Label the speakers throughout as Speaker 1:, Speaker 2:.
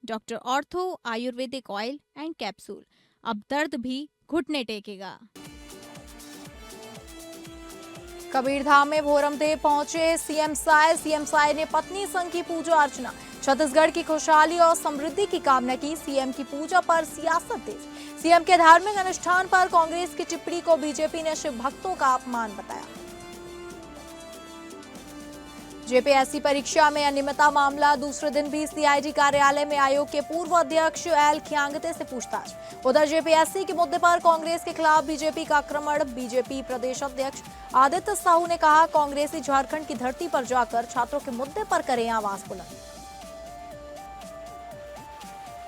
Speaker 1: Doctor ortho Ayurvedic oil and capsule. अब दर्द भी घुटने टेकेगा।
Speaker 2: कबीरधाम में भोरमदेव पहुंचे सीएम साय ने पत्नी संग की पूजा अर्चना। छत्तीसगढ़ की खुशहाली और समृद्धि की कामना की। सीएम की पूजा पर सियासत तेज। सीएम के धार्मिक अनुष्ठान पर कांग्रेस की टिप्पणी को बीजेपी ने शिव भक्तों का अपमान बताया। जेपीएससी परीक्षा में अनियमितता मामला दूसरे दिन भी सीआईडी कार्यालय में आयोग के पूर्व अध्यक्ष एल खियांगते से पूछताछ। उधर जेपीएससी के मुद्दे पर कांग्रेस के खिलाफ बीजेपी का आक्रमण। बीजेपी प्रदेश अध्यक्ष आदित्य साहू ने कहा, कांग्रेसी झारखंड की धरती पर जाकर छात्रों के मुद्दे पर करें आवाज बुलंद।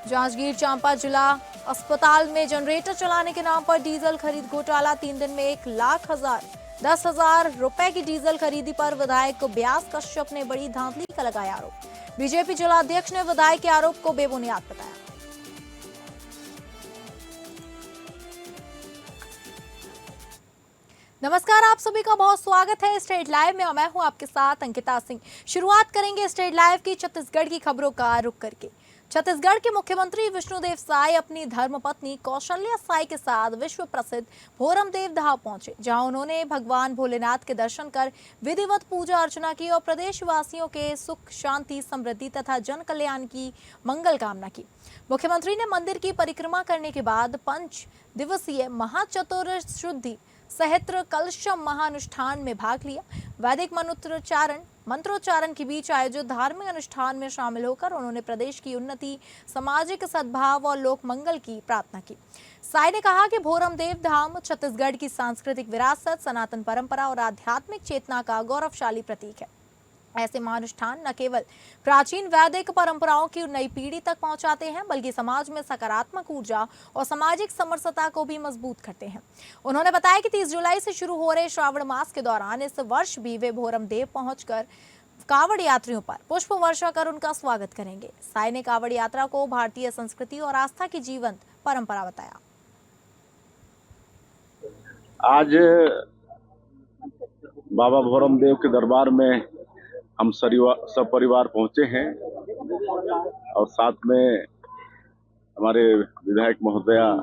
Speaker 2: जांजगीर चांपा जिला अस्पताल में जनरेटर चलाने के नाम पर डीजल खरीद घोटाला। 3 दिन में 1,10,000 रुपए की डीजल खरीदी पर विधायक व्यास कश्यप ने बड़ी धांधली का लगाया आरोप। बीजेपी जिलाध्यक्ष ने विधायक के आरोप को बेबुनियाद बताया। नमस्कार, आप सभी का बहुत स्वागत है स्टेट लाइव में। मैं हूं आपके साथ अंकिता सिंह। शुरुआत करेंगे स्टेट लाइव की छत्तीसगढ़ की खबरों का रुख करके। छत्तीसगढ़ के मुख्यमंत्री विष्णुदेव साय अपनी धर्मपत्नी कौशल्या साय के साथ विश्व प्रसिद्ध भोरमदेव धाम पहुंचे, जहां उन्होंने भगवान भोलेनाथ के दर्शन कर विधिवत पूजा अर्चना की और प्रदेशवासियों के सुख, शांति, समृद्धि तथा जन कल्याण की मंगल कामना की। मुख्यमंत्री ने मंदिर की परिक्रमा करने के बाद 5 दिवसीय महाचतुर्शुद्धि सहस्त्र कलशम महानुष्ठान में भाग लिया। वैदिक मंत्रोच्चारण के बीच आयोजित धार्मिक अनुष्ठान में शामिल होकर उन्होंने प्रदेश की उन्नति, सामाजिक सद्भाव और लोक मंगल की प्रार्थना की। साय ने कहा कि भोरमदेव धाम छत्तीसगढ़ की सांस्कृतिक विरासत, सनातन परंपरा और आध्यात्मिक चेतना का गौरवशाली प्रतीक है। ऐसे महानुष्ठान न केवल प्राचीन वैदिक परंपराओं की नई पीढ़ी तक पहुंचाते हैं, बल्कि समाज में सकारात्मक ऊर्जा और सामाजिक समरसता को भी मजबूत करते हैं। उन्होंने बताया कि 30 जुलाई से शुरू हो रहे श्रावण मास के दौरान इस वर्ष भी वे भोरमदेव पहुंचकर कावड़ यात्रियों पर पुष्प वर्षा कर उनका स्वागत करेंगे। साय ने कावड़ यात्रा को भारतीय संस्कृति और आस्था की जीवंत परंपरा बताया।
Speaker 3: आज बाबा भोरमदेव के दरबार में हम सपरिवार पहुंचे हैं और साथ में हमारे विधायक महोदया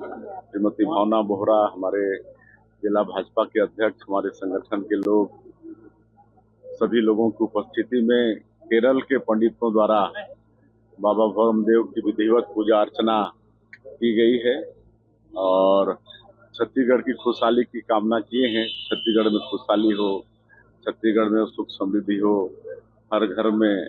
Speaker 3: श्रीमती भावना बोहरा, हमारे जिला भाजपा के अध्यक्ष, हमारे संगठन के लोग, सभी लोगों की उपस्थिति में केरल के पंडितों द्वारा बाबा भोरमदेव की विधिवत पूजा अर्चना की गई है और छत्तीसगढ़ की खुशहाली की कामना किए हैं। छत्तीसगढ़ में खुशहाली हो, छत्तीसगढ़ में सुख समृद्धि हो, हर घर में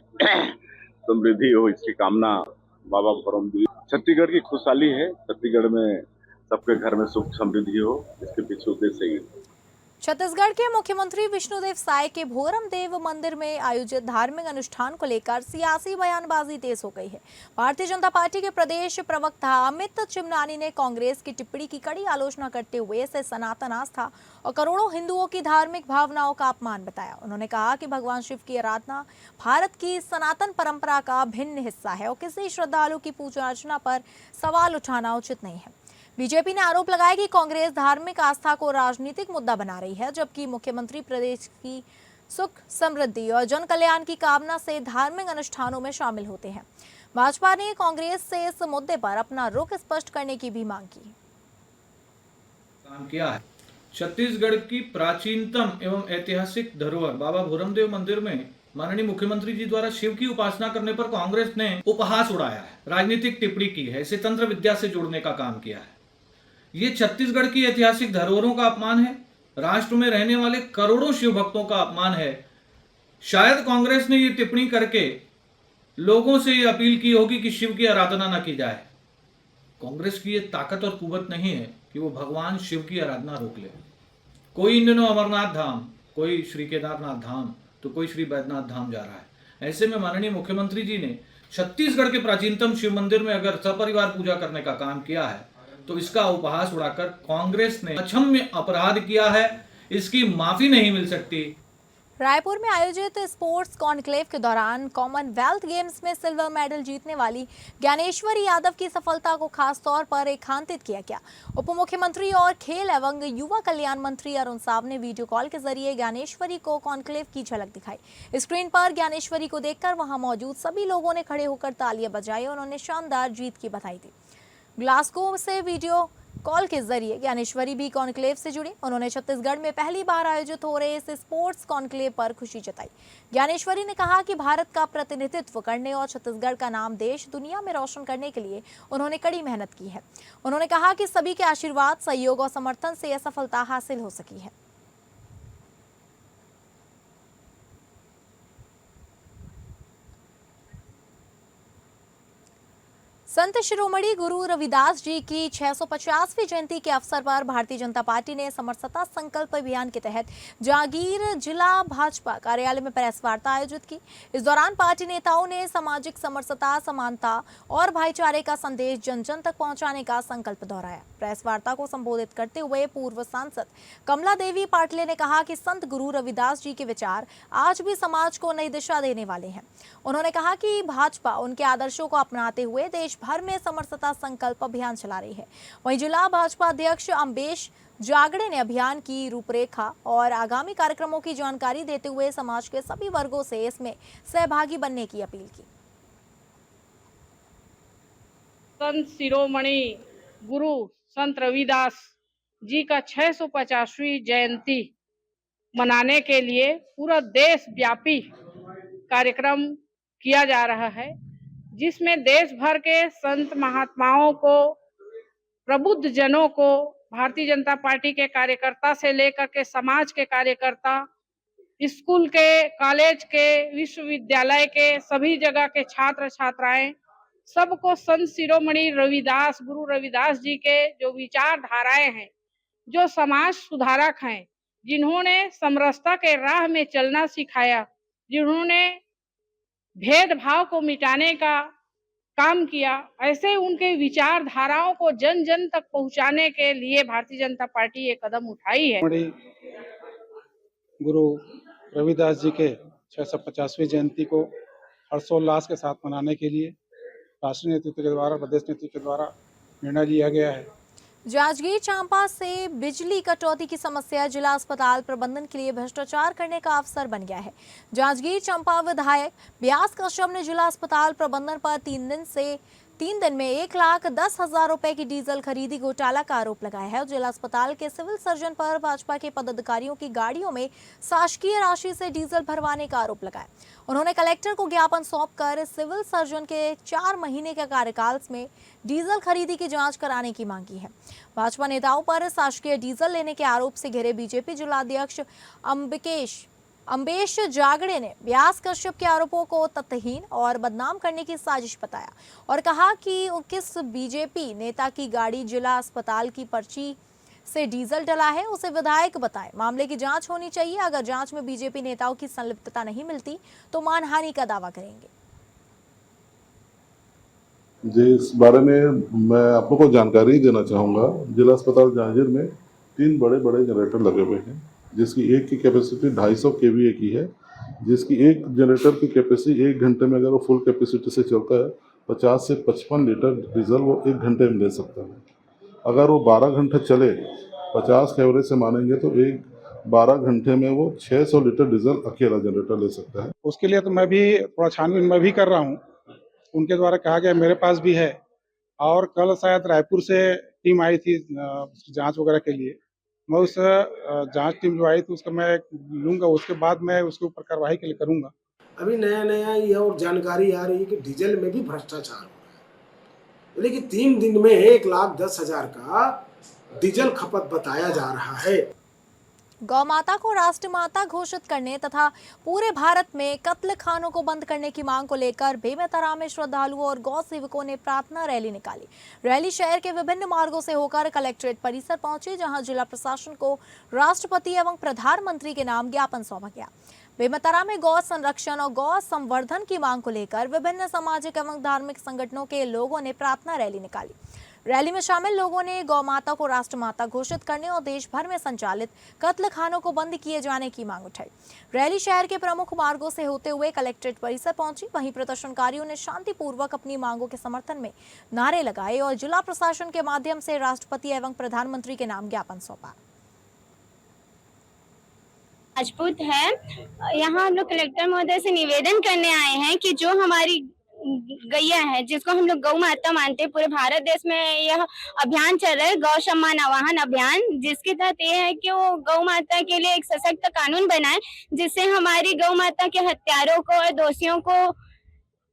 Speaker 3: समृद्धि हो, इसकी कामना बाबा भोरमदेव। छत्तीसगढ़ की खुशहाली है, छत्तीसगढ़ में सबके घर में सुख समृद्धि हो, इसके पीछे उद्देश्य ही है।
Speaker 2: छत्तीसगढ़ के मुख्यमंत्री विष्णुदेव साय के भोरमदेव मंदिर में आयोजित धार्मिक अनुष्ठान को लेकर सियासी बयानबाजी तेज हो गई है। भारतीय जनता पार्टी के प्रदेश प्रवक्ता अमित चिमनानी ने कांग्रेस की टिप्पणी की कड़ी आलोचना करते हुए इसे सनातन आस्था और करोड़ों हिंदुओं की धार्मिक भावनाओं का अपमान बताया। उन्होंने कहा कि भगवान शिव की आराधना भारत की सनातन परंपरा का भिन्न हिस्सा है और किसी श्रद्धालु की पूजा अर्चना पर सवाल उठाना उचित नहीं है। बीजेपी ने आरोप लगाया कि कांग्रेस धार्मिक आस्था को राजनीतिक मुद्दा बना रही है, जबकि मुख्यमंत्री प्रदेश की सुख, समृद्धि और जन कल्याण की कामना से धार्मिक अनुष्ठानों में शामिल होते हैं। भाजपा ने कांग्रेस से इस मुद्दे पर अपना रुख स्पष्ट करने की भी मांग की।
Speaker 4: काम किया है। छत्तीसगढ़ की प्राचीनतम एवं ऐतिहासिक धरोहर बाबा भोरमदेव मंदिर में माननीय मुख्यमंत्री जी द्वारा शिव की उपासना करने पर कांग्रेस ने उपहास उड़ाया है, राजनीतिक टिप्पणी की है, इसे तंत्र विद्या से जोड़ने का काम किया है। ये छत्तीसगढ़ की ऐतिहासिक धरोहरों का अपमान है, राष्ट्र में रहने वाले करोड़ों शिव भक्तों का अपमान है। शायद कांग्रेस ने ये टिप्पणी करके लोगों से ये अपील की होगी कि शिव की आराधना न की जाए। कांग्रेस की ये ताकत और कुवत नहीं है कि वो भगवान शिव की आराधना रोक ले। कोई इन दिनों अमरनाथ धाम, कोई श्री केदारनाथ धाम, तो कोई श्री बैद्यनाथ धाम जा रहा है। ऐसे में माननीय मुख्यमंत्री जी ने छत्तीसगढ़ के प्राचीनतम शिव मंदिर में अगर सपरिवार पूजा करने का काम किया है तो इसका उपहास उड़ाकर कांग्रेस ने अक्षम्य अपराध किया है, इसकी माफी नहीं मिल सकती।
Speaker 2: रायपुर में आयोजित स्पोर्ट्स कॉन्क्लेव के दौरान कॉमनवेल्थ गेम्स में सिल्वर मेडल जीतने वाली ज्ञानेश्वरी यादव की सफलता को खास तौर पर रेखांकित किया गया। उप मुख्यमंत्री और खेल एवं युवा कल्याण मंत्री अरुण साव ने वीडियो कॉल के जरिए ज्ञानेश्वरी को कॉन्क्लेव की झलक दिखाई। स्क्रीन पर ज्ञानेश्वरी को देखकर वहां मौजूद सभी लोगों ने खड़े होकर तालियां बजाई और उन्होंने शानदार जीत की बधाई दी। ग्लासगो से वीडियो कॉल के जरिए ज्ञानेश्वरी भी कॉन्क्लेव से जुड़ी। उन्होंने छत्तीसगढ़ में पहली बार आयोजित हो रहे इस स्पोर्ट्स कॉन्क्लेव पर खुशी जताई। ज्ञानेश्वरी ने कहा कि भारत का प्रतिनिधित्व करने और छत्तीसगढ़ का नाम देश दुनिया में रोशन करने के लिए उन्होंने कड़ी मेहनत की है। उन्होंने कहा कि सभी के आशीर्वाद, सहयोग और समर्थन से यह सफलता हासिल हो सकी है। संत शिरोमणि गुरु रविदास जी की 650वीं जयंती के अवसर पर भारतीय जनता पार्टी ने समरसता संकल्प अभियान के तहत जागीर जिला भाजपा कार्यालय में प्रेस वार्ता आयोजित की। इस दौरान पार्टी नेताओं ने सामाजिक समरसता, समानता और भाईचारे का संदेश जन जन तक पहुंचाने का संकल्प दोहराया। प्रेस वार्ता को संबोधित करते हुए पूर्व सांसद कमला देवी पाटले ने कहा कि संत गुरु रविदास जी के विचार आज भी समाज को नई दिशा देने वाले हैं। उन्होंने कहा कि भाजपा उनके आदर्शों को अपनाते हुए देश भर में समरसता संकल्प अभियान चला रही है। वहीं जिला भाजपा अध्यक्ष अम्बेश जागड़े ने अभियान की रूपरेखा और आगामी कार्यक्रमों की जानकारी देते हुए समाज के सभी वर्गों से इसमें सहभागी बनने की अपील की।
Speaker 5: संत शिरोमणि गुरु संत रविदास जी का 650वीं जयंती मनाने के लिए पूरा देश व्यापी कार्यक्रम किया जा रहा है, जिसमें देश भर के संत महात्माओं को, प्रबुद्ध जनों को, भारतीय जनता पार्टी के कार्यकर्ता से लेकर के समाज के कार्यकर्ता, स्कूल के, कॉलेज के, विश्वविद्यालय के, सभी जगह के छात्र छात्राएं, सबको संत शिरोमणि रविदास, गुरु रविदास जी के जो विचारधाराएं हैं, जो समाज सुधारक हैं, जिन्होंने समरसता के राह में चलना सिखाया, जिन्होंने भेदभाव को मिटाने का काम किया, ऐसे उनके विचारधाराओं को जन जन तक पहुंचाने के लिए भारतीय जनता पार्टी ये कदम उठाई है।
Speaker 6: गुरु रविदास जी के 650वीं जयंती को हर्षोल्लास के साथ मनाने के लिए राष्ट्रीय नेतृत्व के द्वारा, प्रदेश नेतृत्व के द्वारा निर्णय लिया गया है।
Speaker 2: जांजगीर चांपा से बिजली कटौती की समस्या जिला अस्पताल प्रबंधन के लिए भ्रष्टाचार करने का अवसर बन गया है। जांजगीर चांपा विधायक व्यास कश्यप ने जिला अस्पताल प्रबंधन पर 3 दिन में 1,10,000 रुपए की डीजल खरीदी घोटाला का आरोप लगाया है और जिला अस्पताल के सिविल सर्जन पर भाजपा के पदाधिकारियों की गाड़ियों में शासकीय राशि से डीजल भरवाने का आरोप लगाया। उन्होंने कलेक्टर को ज्ञापन सौंपकर सिविल सर्जन के 4 महीने के कार्यकाल में डीजल खरीदी की जांच कराने की मांग की है। भाजपा नेताओं पर शासकीय डीजल लेने के आरोप से घिरे बीजेपी जिलाध्यक्ष अम्बेश जागड़े ने व्यास कश्यप के आरोपों को तथ्यहीन और बदनाम करने की साजिश बताया और कहा कि किस बीजेपी नेता की गाड़ी जिला अस्पताल की पर्ची से डीजल डला है उसे विधायक बताएं। मामले की जांच होनी चाहिए। अगर जांच में बीजेपी नेताओं की संलिप्तता नहीं मिलती तो मानहानि का दावा करेंगे।
Speaker 7: जी, इस बारे में मैं आप लोगों को जानकारी देना चाहूँगा। जिला अस्पताल जांजगीर में 3 बड़े बड़े जनरेटर लगे हुए हैं, जिसकी एक की कैपेसिटी 250 kVA की है, जिसकी एक जनरेटर की कैपेसिटी 1 घंटे में अगर वो फुल कैपेसिटी से चलता है 50 से 55 लीटर डीजल वो 1 घंटे में ले सकता है। अगर वो 12 घंटे चले, 50 के एवरेज से मानेंगे तो 12 घंटे में वो 600 लीटर डीजल अकेला जनरेटर ले सकता है।
Speaker 6: उसके लिए तो मैं भी थोड़ा छानबीन मैं भी कर रहा हूँ। उनके द्वारा कहा गया, मेरे पास भी है और कल शायद रायपुर से टीम आई थी जांच वगैरह के लिए। मैं उस जांच टीम जो आई थी उसका मैं लूँगा, उसके बाद मैं उसके ऊपर कार्रवाई के लिए करूँगा।
Speaker 8: अभी नया ये और जानकारी आ रही है कि डीजल में भी भ्रष्टाचार हो रहा है, लेकिन 3 दिन में 1,10,000 का डीजल खपत बताया जा रहा है।
Speaker 2: गौ माता को राष्ट्रमाता घोषित करने तथा पूरे भारत में कत्ल खानों को बंद करने की मांग को लेकर बेमेतरा में श्रद्धालुओं और गौ सेवकों ने प्रार्थना रैली निकाली। रैली शहर के विभिन्न मार्गों से होकर कलेक्ट्रेट परिसर पहुंची, जहां जिला प्रशासन को राष्ट्रपति एवं प्रधानमंत्री के नाम ज्ञापन सौंपा गया। बेमेतरा में गौ संरक्षण और गौ संवर्धन की मांग को लेकर विभिन्न सामाजिक एवं धार्मिक संगठनों के लोगों ने प्रार्थना रैली निकाली। रैली में शामिल लोगों ने गौ माता को राष्ट्रमाता घोषित करने और देश भर में संचालित कत्ल खानों को बंद किए जाने की मांग उठाई। रैली शहर के प्रमुख मार्गों से होते हुए कलेक्ट्रेट परिसर पहुंची। वहीं प्रदर्शनकारियों ने शांतिपूर्वक अपनी मांगों के समर्थन में नारे लगाए और जिला प्रशासन के माध्यम से राष्ट्रपति एवं प्रधानमंत्री के नाम ज्ञापन सौंपा।
Speaker 9: राजपूत है, यहाँ हम लोग कलेक्टर महोदय से निवेदन करने आए हैं कि जो हमारी गैया है, जिसको हम लोग गौ माता मानते हैं, पूरे भारत देश में यह अभियान चल रहा है, गौ सम्मान आवाहन अभियान, जिसके तहत ये है कि वो गौ माता के लिए एक सशक्त कानून बनाए, जिससे हमारी गौ माता के हत्यारों को और दोषियों को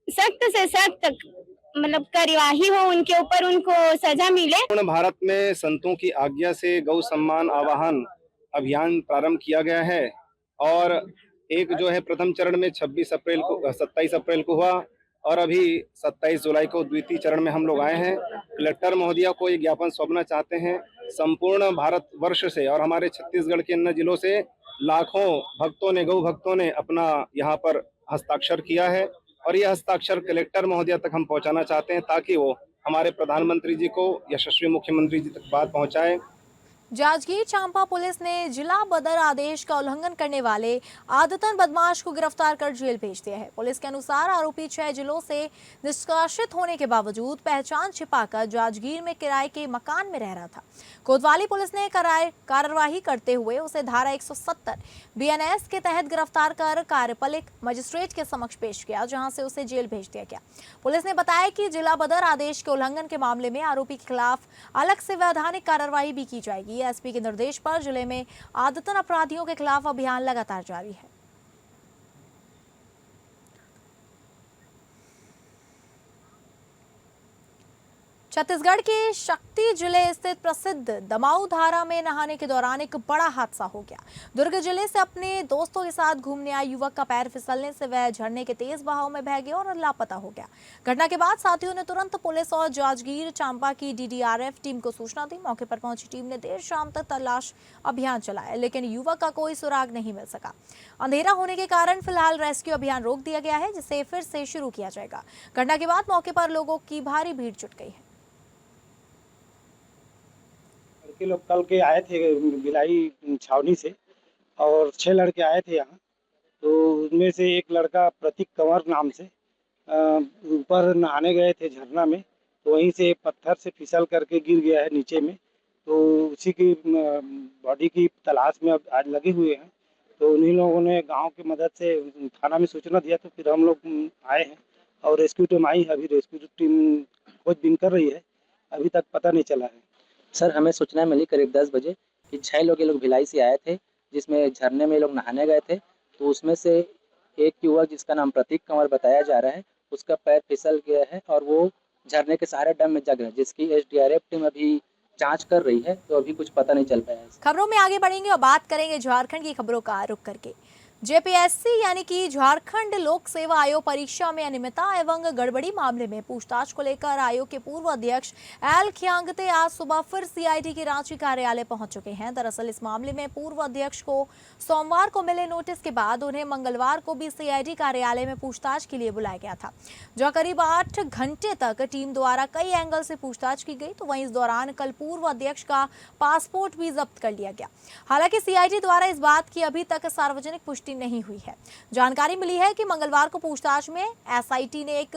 Speaker 9: सख्त से सख्त मतलब कार्यवाही हो, उनके ऊपर उनको सजा मिले।
Speaker 10: पूर्ण भारत में संतों की आज्ञा से गौ सम्मान आवाहन अभियान प्रारंभ किया गया है और एक जो है प्रथम चरण में 27 अप्रैल को हुआ और अभी 27 जुलाई को द्वितीय चरण में हम लोग आए हैं। कलेक्टर महोदया को ये ज्ञापन सौंपना चाहते हैं। संपूर्ण भारत वर्ष से और हमारे छत्तीसगढ़ के अन्य जिलों से लाखों भक्तों ने, गौ भक्तों ने अपना यहाँ पर हस्ताक्षर किया है और यह हस्ताक्षर कलेक्टर महोदया तक हम पहुँचाना चाहते हैं ताकि वो हमारे प्रधानमंत्री जी को, यशस्वी मुख्यमंत्री जी तक बात पहुँचाए।
Speaker 2: जांजगीर चांपा पुलिस ने जिला बदर आदेश का उल्लंघन करने वाले आदतन बदमाश को गिरफ्तार कर जेल भेज दिया है। पुलिस के अनुसार आरोपी 6 जिलों से निष्कासित होने के बावजूद पहचान छिपाकर जांजगीर में किराए के मकान में रह रहा था। कोतवाली पुलिस ने कार्रवाई करते हुए उसे धारा 170 बीएनएस के तहत गिरफ्तार कर कार्यपालिक मजिस्ट्रेट के समक्ष पेश किया, जहां से उसे जेल भेज दिया गया। पुलिस ने बताया कि जिला बदर आदेश के उल्लंघन के मामले में आरोपी के खिलाफ अलग से वैधानिक कार्रवाई भी की जाएगी। एसपी के निर्देश पर जिले में आदतन अपराधियों के खिलाफ अभियान लगातार जारी है। छत्तीसगढ़ के शक्ति जिले स्थित प्रसिद्ध दमाऊ धारा में नहाने के दौरान एक बड़ा हादसा हो गया। दुर्ग जिले से अपने दोस्तों के साथ घूमने आए युवक का पैर फिसलने से वह झरने के तेज बहाव में बह गया और लापता हो गया। घटना के बाद साथियों ने तुरंत पुलिस और जांजगीर चांपा की डीडीआरएफ टीम को सूचना दी। मौके पर पहुंची टीम ने देर शाम तक तलाश अभियान चलाया, लेकिन युवक का कोई सुराग नहीं मिल सका। अंधेरा होने के कारण फिलहाल रेस्क्यू अभियान रोक दिया गया है, जिसे फिर से शुरू किया जाएगा। घटना के बाद मौके पर लोगों की भारी भीड़ जुट गई है।
Speaker 6: लड़के लोग कल के आए थे भिलाई छावनी से और 6 लड़के आए थे यहाँ। तो उनमें से एक लड़का प्रतीक कंवर नाम से ऊपर नहाने गए थे झरना में, तो वहीं से पत्थर से फिसल करके गिर गया है नीचे में। तो उसी की बॉडी की तलाश में अब आज लगे हुए हैं। तो उन्हीं लोगों ने गांव की मदद से थाना में सूचना दिया, तो फिर हम लोग आए हैं और रेस्क्यू टीम आई है। अभी रेस्क्यू टीम खोजबीन कर रही है, अभी तक पता नहीं चला है।
Speaker 11: सर, हमें सूचना मिली करीब 10 बजे कि 6 लोग ये लोग भिलाई से आए थे, जिसमें झरने में ये लोग नहाने गए थे। तो उसमें से एक युवक जिसका नाम प्रतीक कंवर बताया जा रहा है, उसका पैर फिसल गया है और वो झरने के सहारे डैम में जा गया, जिसकी एसडीआरएफ टीम अभी जांच कर रही है। तो अभी कुछ पता नहीं चल पाया है।
Speaker 2: खबरों में आगे बढ़ेंगे और बात करेंगे झारखंड की खबरों का रुख करके। जेपीएससी यानी कि झारखंड लोक सेवा आयोग परीक्षा में अनियमितता एवं गड़बड़ी मामले में पूछताछ को लेकर आयोग के पूर्व अध्यक्ष एल खियांगते आज सुबह फिर सीआईडी के रांची कार्यालय पहुंच चुके हैं। दरअसल इस मामले में पूर्व अध्यक्ष को सोमवार को मिले नोटिस के बाद उन्हें मंगलवार को भी सीआईडी कार्यालय में पूछताछ के लिए बुलाया गया था, जहां करीब 8 घंटे तक टीम द्वारा कई एंगल से पूछताछ की गई। तो वहीं इस दौरान कल पूर्व अध्यक्ष का पासपोर्ट भी जब्त कर लिया गया। हालांकि सीआईडी द्वारा इस बात की अभी तक सार्वजनिक पुष्टि नहीं हुई है। जानकारी मिली है कि मंगलवार को पूछताछ में एसआईटी ने एक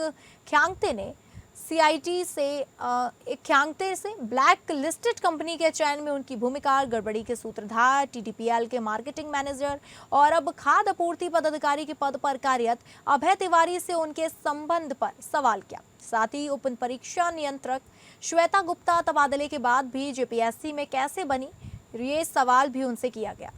Speaker 2: ख्यांगते से ब्लैक लिस्टेड कंपनी के चयन में उनकी भूमिका, गड़बड़ी के सूत्रधार, टीडीपीएल के मार्केटिंग मैनेजर और अब खाद्य आपूर्ति पदाधिकारी के पद पर कार्यरत अभय तिवारी से उनके संबंध पर सवाल किया। साथ ही उप परीक्षा नियंत्रक श्वेता गुप्ता तबादले के बाद भी जेपीएससी में कैसे बनी, ये सवाल भी उनसे किया गया।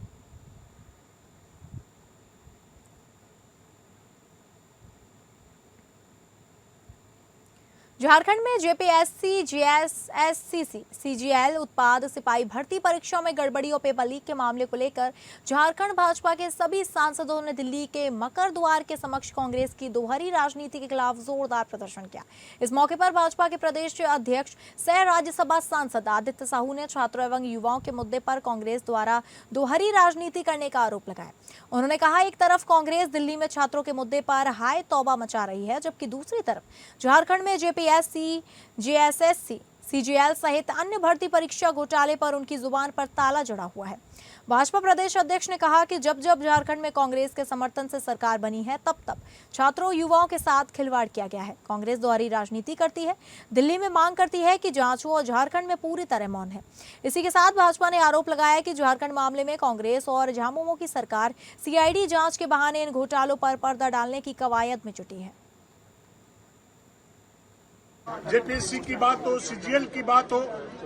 Speaker 2: झारखंड में जेपीएससी, जेएसएससीसी, सीजीएल उत्पाद सिपाही भर्ती परीक्षा में गड़बड़ी और पेपर लीक के मामले को लेकर झारखंड भाजपा के सभी सांसदों ने दिल्ली के मकर द्वार के समक्ष कांग्रेस की दोहरी राजनीति के खिलाफ जोरदार प्रदर्शन किया। इस मौके पर भाजपा के प्रदेश अध्यक्ष सह राज्यसभा सांसद आदित्य साहू ने छात्रों एवं युवाओं के मुद्दे पर कांग्रेस द्वारा दोहरी राजनीति करने का आरोप लगाया। उन्होंने कहा, एक तरफ कांग्रेस दिल्ली में छात्रों के मुद्दे पर हाय तौबा मचा रही है, जबकि दूसरी तरफ झारखंड में जेपीएससी, जेएसएससी, सीजीएल सहित अन्य भर्ती परीक्षा घोटाले पर उनकी जुबान पर ताला जड़ा हुआ है। भाजपा प्रदेश अध्यक्ष ने कहा कि जब जब झारखंड में कांग्रेस के समर्थन से सरकार बनी है, तब तब छात्रों युवाओं के साथ खिलवाड़ किया गया है। कांग्रेस दोहरी राजनीति करती है, दिल्ली में मांग करती है कि जांच हो और झारखंड में पूरी तरह मौन है। इसी के साथ भाजपा ने आरोप लगाया कि झारखंड मामले में कांग्रेस और झामुमो की सरकार सीआईडी जांच के बहाने इन घोटालों पर पर्दा डालने की कवायद में जुटी है।
Speaker 12: जेपीएससी की बात हो, सीजीएल की बात हो,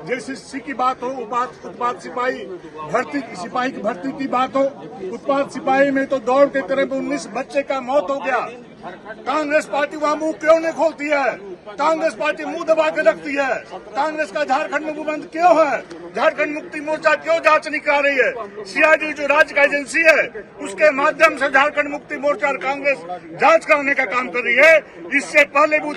Speaker 12: जेसीसी की बात हो, उत्पाद सिपाही की भर्ती की बात हो। उत्पाद सिपाही में तो दौड़ के करीब 19 बच्चे का मौत हो गया। कांग्रेस पार्टी वहाँ मुंह क्यों नहीं खोलती है? कांग्रेस पार्टी मुंह दबा के रखती है। कांग्रेस का झारखंड में मुंह बंद क्यों है? झारखंड मुक्ति मोर्चा क्यों जांच नहीं करा रही है? सीआईडी जो राज्य का एजेंसी है, उसके माध्यम से झारखंड मुक्ति मोर्चा और कांग्रेस जांच कराने का काम कर रही है। इससे पहले भी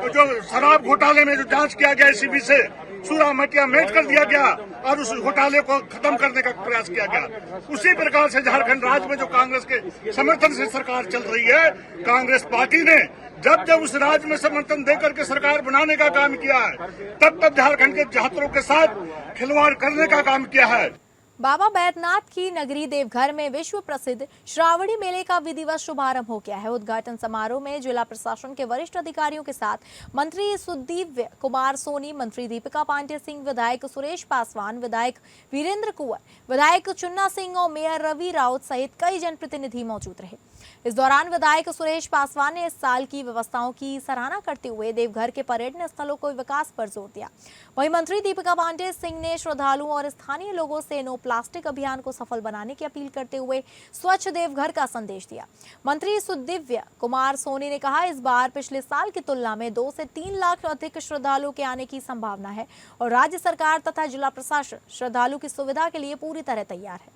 Speaker 12: जो शराब घोटाले में जो जांच किया गया एसीबी से, सूरा मटिया मेट कर दिया गया और उस घोटाले को खत्म करने का प्रयास किया गया। उसी प्रकार से झारखंड राज्य में जो कांग्रेस के समर्थन से सरकार चल रही है, कांग्रेस पार्टी ने जब जब उस राज्य में समर्थन देकर के सरकार बनाने का काम किया है, तब तब झारखंड के छात्रों के साथ खिलवाड़ करने का काम किया है।
Speaker 2: बाबा बैद्यनाथ की नगरी देवघर में विश्व प्रसिद्ध श्रावणी मेले का विधिवत शुभारंभ हो गया है। उद्घाटन समारोह में जिला प्रशासन के वरिष्ठ अधिकारियों के साथ मंत्री सुदिव्य कुमार सोनी, मंत्री दीपिका पांडे सिंह, विधायक सुरेश पासवान, विधायक वीरेंद्र कुंवर, विधायक चुन्ना सिंह और मेयर रवि राउत सहित कई जनप्रतिनिधि मौजूद रहे। इस दौरान विधायक सुरेश पासवान ने इस साल की व्यवस्थाओं की सराहना करते हुए देवघर के पर्यटन स्थलों को विकास पर जोर दिया। वहीं मंत्री दीपिका पांडे सिंह ने श्रद्धालुओं और स्थानीय लोगों से नो प्लास्टिक अभियान को सफल बनाने की अपील करते हुए स्वच्छ देवघर का संदेश दिया। मंत्री सुदिव्य कुमार सोनी ने कहा, इस बार पिछले साल की तुलना में 2 से 3 लाख अधिक श्रद्धालुओं के आने की संभावना है और राज्य सरकार तथा जिला प्रशासन श्रद्धालु की सुविधा के लिए पूरी तरह तैयार है।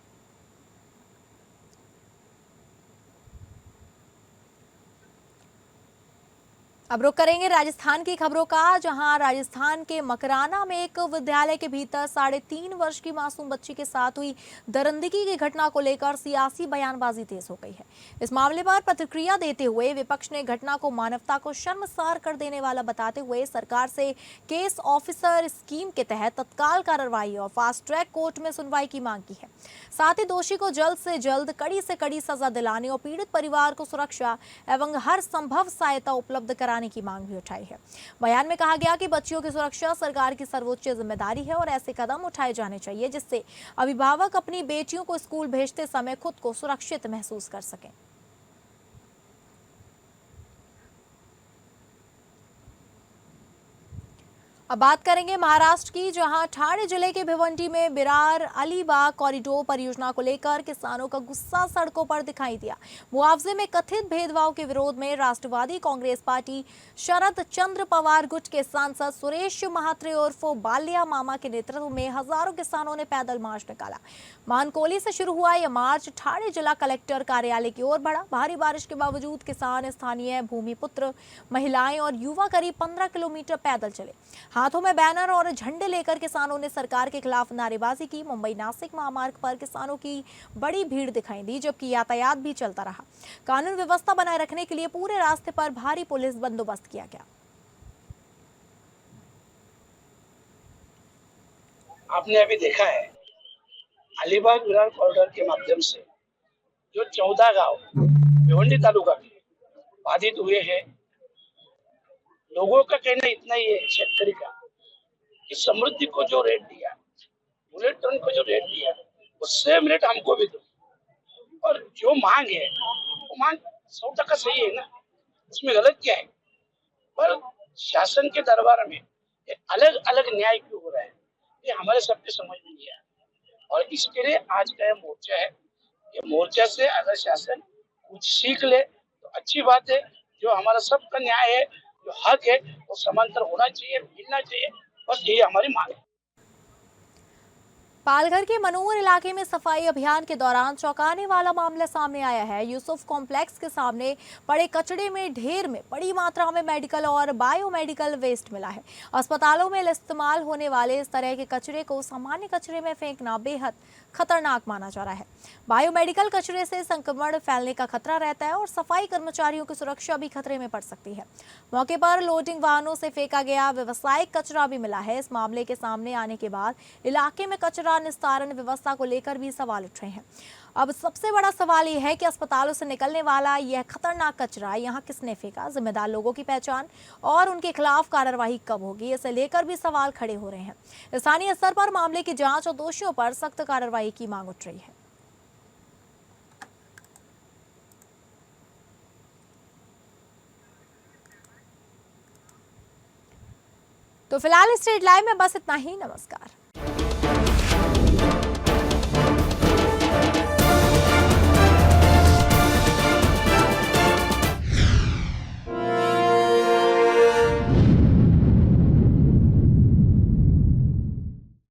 Speaker 2: अब रुक करेंगे राजस्थान की खबरों का, जहां राजस्थान के मकराना में एक विद्यालय के भीतर 3.5 वर्ष की मासूम बच्ची के साथ हुई दरिंदगी की घटना को लेकर सियासी बयानबाजी तेज हो गई है। इस मामले पर प्रतिक्रिया देते हुए विपक्ष ने घटना को मानवता को शर्मसार कर देने वाला बताते हुए सरकार से केस ऑफिसर स्कीम के तहत तत्काल कार्रवाई और फास्ट ट्रैक कोर्ट में सुनवाई की मांग की है। साथ ही दोषी को जल्द से जल्द कड़ी से कड़ी सजा दिलाने और पीड़ित परिवार को सुरक्षा एवं हर संभव सहायता उपलब्ध कराने की मांग भी उठाई है। बयान में कहा गया कि बच्चियों की सुरक्षा सरकार की सर्वोच्च जिम्मेदारी है और ऐसे कदम उठाए जाने चाहिए जिससे अभिभावक अपनी बेटियों को स्कूल भेजते समय खुद को सुरक्षित महसूस कर सकें। अब बात करेंगे महाराष्ट्र की, जहां ठाणे जिले के भिवंडी में बिरार अलीबाग कॉरिडोर परियोजना को लेकर किसानों का गुस्सा सड़कों पर दिखाई दिया। मुआवजे में कथित भेदभाव के विरोध में राष्ट्रवादी कांग्रेस पार्टी शरद चंद्र पवार गुट के सांसद सुरेश महात्रे उर्फ बालिया मामा के नेतृत्व में हजारों किसानों ने पैदल मार्च निकाला। मानकोली से शुरू हुआ यह मार्च ठाणे जिला कलेक्टर कार्यालय की ओर बढ़ा। भारी बारिश के बावजूद किसान, स्थानीय भूमिपुत्र, महिलाएं और युवा करीब 15 किलोमीटर पैदल चले। हाथों में बैनर और झंडे लेकर किसानों ने सरकार के खिलाफ नारेबाजी की। मुंबई नासिक महामार्ग पर किसानों की बड़ी भीड़ दिखाई दी, जबकि यातायात भी चलता रहा। कानून व्यवस्था बनाए रखने के लिए पूरे रास्ते पर भारी पुलिस बंदोबस्त किया गया।
Speaker 13: आपने अभी देखा है अलीबाग विरार कॉरिडोर के माध्यम से जो 14 गांव भिवंडी तालुका के बाधित हुए हैं। लोगों का कहना इतना ही है, शेतकरी का, कि समृद्धि को जो रेट दिया, बुलेट ट्रेन को जो रेट दिया, वो सेम रेट हमको भी दो। और जो मांग है वो मांग 100% सही है ना, उसमें गलत क्या है? पर शासन के दरबार में अलग अलग न्याय क्यों हो रहा है, ये हमारे सबके समझ में नहीं आया। और इसके लिए आज का यह मोर्चा है। ये मोर्चा से अगर शासन कुछ सीख ले तो अच्छी बात है। जो हमारा सबका न्याय है, जो हक है, वो समांतर होना चाहिए, मिलना चाहिए, बस यही हमारी मांग है।
Speaker 2: पालघर के मनोर इलाके में सफाई अभियान के दौरान चौंकाने वाला मामला सामने आया है। यूसुफ कॉम्प्लेक्स के सामने पड़े कचड़े में ढेर में बड़ी मात्रा में मेडिकल और बायोमेडिकल वेस्ट मिला है। अस्पतालों में इस्तेमाल होने वाले इस तरह के कचरे को सामान्य कचरे में फेंकना बेहद खतरनाक माना जा रहा है। बायोमेडिकल कचरे से संक्रमण फैलने का खतरा रहता है और सफाई कर्मचारियों की सुरक्षा भी खतरे में पड़ सकती है। मौके पर लोडिंग वाहनों से फेंका गया व्यावसायिक कचरा भी मिला है। इस मामले के सामने आने के बाद इलाके में कचरा निस्तारण व्यवस्था को लेकर भी सवाल उठ रहे हैं। अब सबसे बड़ा सवाल यह है कि अस्पतालों से निकलने वाला यह खतरनाक कचरा यहाँ किसने फेंका, जिम्मेदार लोगों की पहचान और उनके खिलाफ कार्रवाई कब होगी, इसे लेकर भी सवाल खड़े हो रहे हैं। स्थानीय स्तर पर मामले की जांच और दोषियों पर सख्त कार्रवाई की मांग उठ रही है। तो फिलहाल स्ट्रीट लाइव में बस इतना ही। नमस्कार।